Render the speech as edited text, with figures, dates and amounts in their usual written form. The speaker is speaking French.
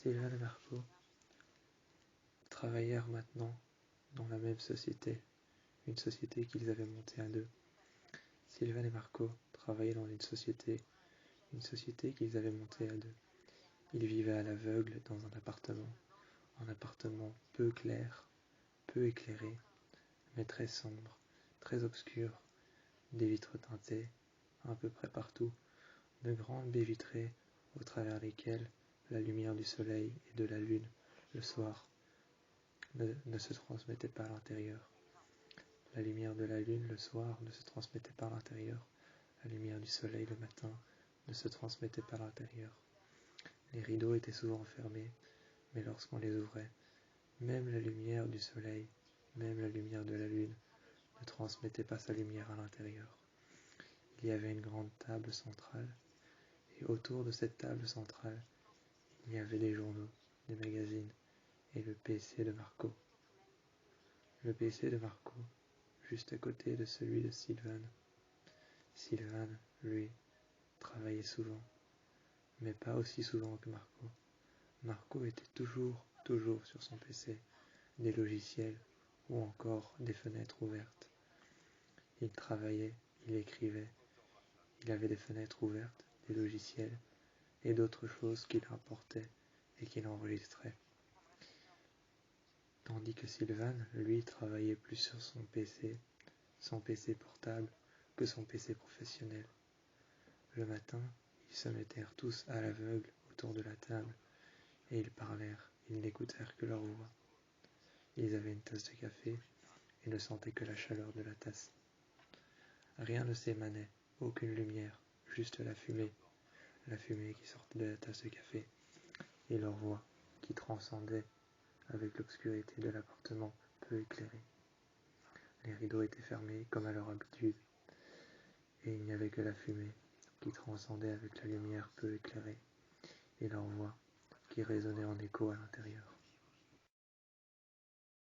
Sylvain et Marco travaillèrent maintenant dans la même société, une société qu'ils avaient montée à deux. Sylvain et Marco travaillaient dans une société qu'ils avaient montée à deux. Ils vivaient à l'aveugle dans un appartement peu clair, peu éclairé, mais très sombre, très obscur, des vitres teintées, à peu près partout, de grandes baies vitrées au travers lesquelles la lumière du soleil et de la lune, le soir, ne se transmettait pas à l'intérieur. La lumière de la lune le soir ne se transmettait pas à l'intérieur. La lumière du soleil le matin ne se transmettait pas à l'intérieur. Les rideaux étaient souvent fermés, mais lorsqu'on les ouvrait, même la lumière du soleil, même la lumière de la lune ne transmettait pas sa lumière à l'intérieur. Il y avait une grande table centrale, et autour de cette table centrale, il y avait des journaux, des magazines, et le PC de Marco. Le PC de Marco, juste à côté de celui de Sylvain. Sylvain, lui, travaillait souvent, mais pas aussi souvent que Marco. Marco était toujours sur son PC, des logiciels ou encore des fenêtres ouvertes. Il travaillait, il écrivait, il avait des fenêtres ouvertes, des logiciels et d'autres choses qu'il importait et qu'il enregistrait. Tandis que Sylvain, lui, travaillait plus sur son PC portable, que son PC professionnel. Le matin, ils se mettèrent tous à l'aveugle autour de la table, et ils parlèrent, ils n'écoutèrent que leur voix. Ils avaient une tasse de café, et ne sentaient que la chaleur de la tasse. Rien ne s'émanait, aucune lumière, juste la fumée qui sortait de la tasse de café, et leur voix qui transcendait avec l'obscurité de l'appartement peu éclairé. Les rideaux étaient fermés comme à leur habitude, et il n'y avait que la fumée qui transcendait avec la lumière peu éclairée, et leur voix qui résonnait en écho à l'intérieur.